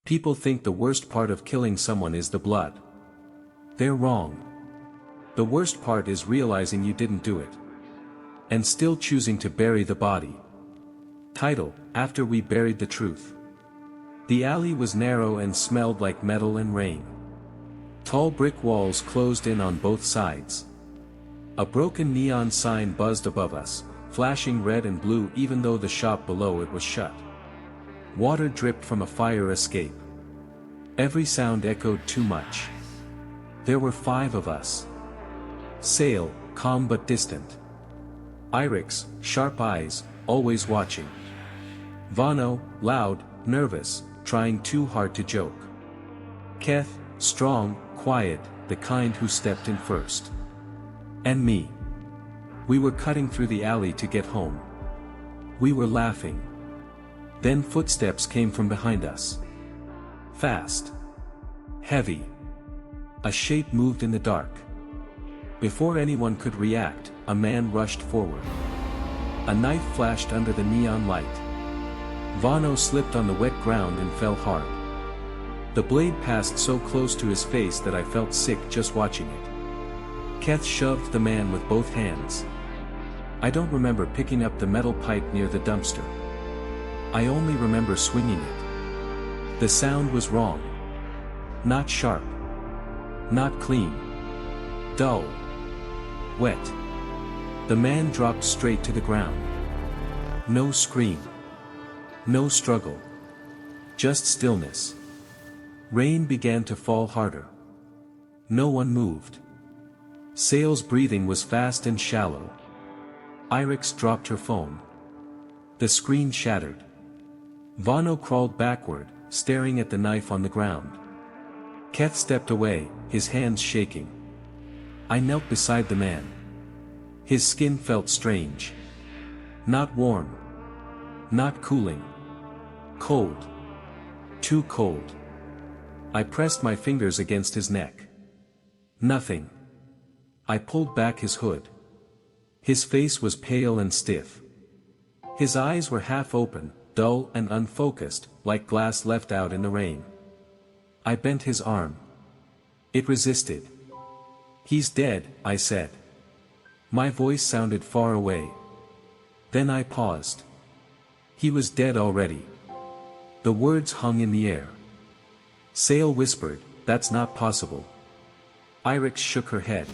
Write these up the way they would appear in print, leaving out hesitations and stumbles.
People think the worst part of killing someone is the blood. They're wrong. The worst part is realizing you didn't do it. And still choosing to bury the body. Title: After We Buried the Truth. The alley was narrow and smelled like metal and rain. Tall brick walls closed in on both sides. A broken neon sign buzzed above us, flashing red and blue even though the shop below it was shut. Water dripped from a fire escape. Every sound echoed too much. There were 5 of us. Sael, calm but distant. Irix, sharp eyes, always watching. Vano, loud, nervous, trying too hard to joke. Keth, strong, quiet, the kind who stepped in first. And me. We were cutting through the alley to get home. We were laughing. Then footsteps came from behind us. Fast. Heavy. A shape moved in the dark. Before anyone could react, a man rushed forward. A knife flashed under the neon light. Vano slipped on the wet ground and fell hard. The blade passed so close to his face that I felt sick just watching it. Keth shoved the man with both hands. I don't remember picking up the metal pipe near the dumpster. I only remember swinging it. The sound was wrong. Not sharp. Not clean. Dull. Wet. The man dropped straight to the ground. No scream. No struggle. Just stillness. Rain began to fall harder. No one moved. Sael's breathing was fast and shallow. Irix dropped her phone. The screen shattered. Vano crawled backward, staring at the knife on the ground. Keth stepped away, his hands shaking. I knelt beside the man. His skin felt strange. Not warm. Not cooling. Cold. Too cold. I pressed my fingers against his neck. Nothing. I pulled back his hood. His face was pale and stiff. His eyes were half open, dull and unfocused, like glass left out in the rain. I bent his arm. It resisted. He's dead, I said. My voice sounded far away. Then I paused. He was dead already. The words hung in the air. Sael whispered, "That's not possible." Irix shook her head.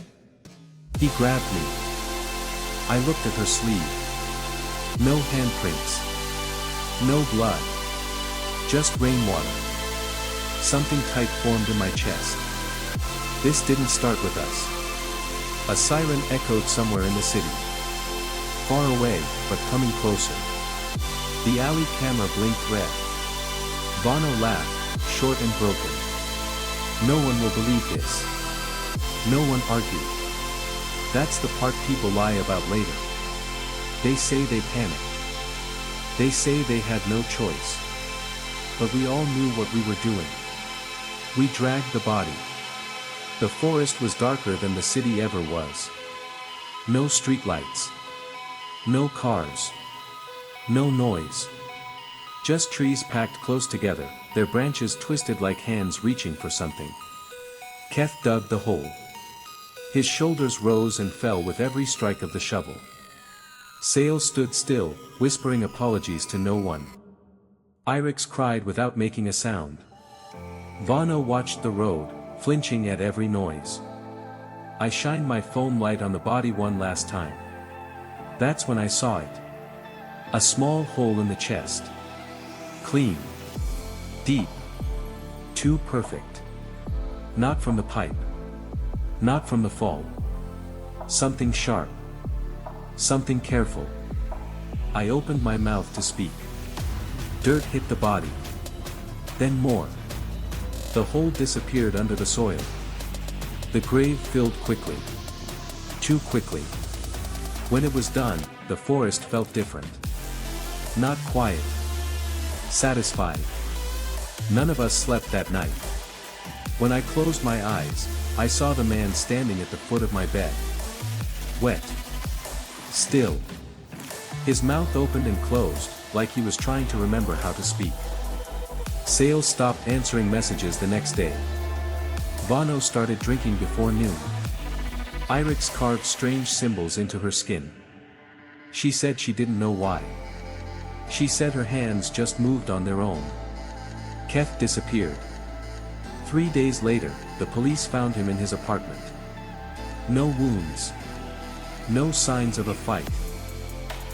He grabbed me. I looked at her sleeve. No handprints. No blood. Just rainwater. Something tight formed in my chest. This didn't start with us. A siren echoed somewhere in the city. Far away, but coming closer. The alley camera blinked red. Vano laughed, short and broken. No one will believe this. No one argued. That's the part people lie about later. They say they panicked. They say they had no choice. But we all knew what we were doing. We dragged the body. The forest was darker than the city ever was. No streetlights. No cars. No noise. Just trees packed close together, their branches twisted like hands reaching for something. Keth dug the hole. His shoulders rose and fell with every strike of the shovel. Sael stood still, whispering apologies to no one. Irix cried without making a sound. Vano watched the road, flinching at every noise. I shined my foam light on the body one last time. That's when I saw it. A small hole in the chest. Clean. Deep. Too perfect. Not from the pipe. Not from the fall. Something sharp. Something careful. I opened my mouth to speak. Dirt hit the body. Then more. The hole disappeared under the soil. The grave filled quickly. Too quickly. When it was done, the forest felt different. Not quiet. Satisfied. None of us slept that night. When I closed my eyes, I saw the man standing at the foot of my bed. Wet. Still. His mouth opened and closed, like he was trying to remember how to speak. Sael stopped answering messages the next day. Vano started drinking before noon. Iris carved strange symbols into her skin. She said she didn't know why. She said her hands just moved on their own. Keth disappeared. 3 days later, the police found him in his apartment. No wounds. No signs of a fight.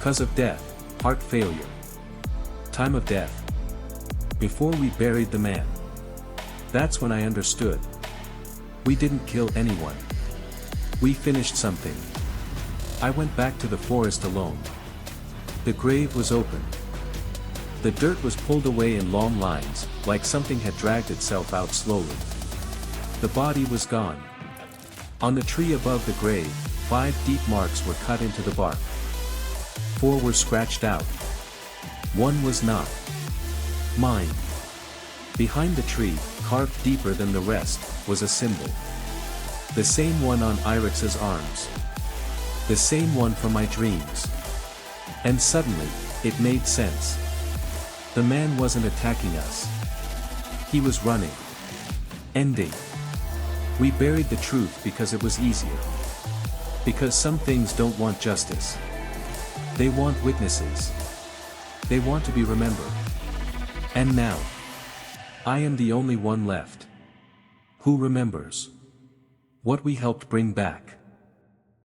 Cause of death, heart failure. Time of death. Before we buried the man. That's when I understood. We didn't kill anyone. We finished something. I went back to the forest alone. The grave was open. The dirt was pulled away in long lines, like something had dragged itself out slowly. The body was gone. On the tree above the grave, 5 deep marks were cut into the bark. 4 were scratched out. 1 was not mine. Behind the tree, carved deeper than the rest, was a symbol. The same one on Iris's arms. The same one from my dreams. And suddenly, it made sense. The man wasn't attacking us. He was running. Ending. We buried the truth because it was easier. Because some things don't want justice. They want witnesses. They want to be remembered. And now, I am the only one left. Who remembers what we helped bring back.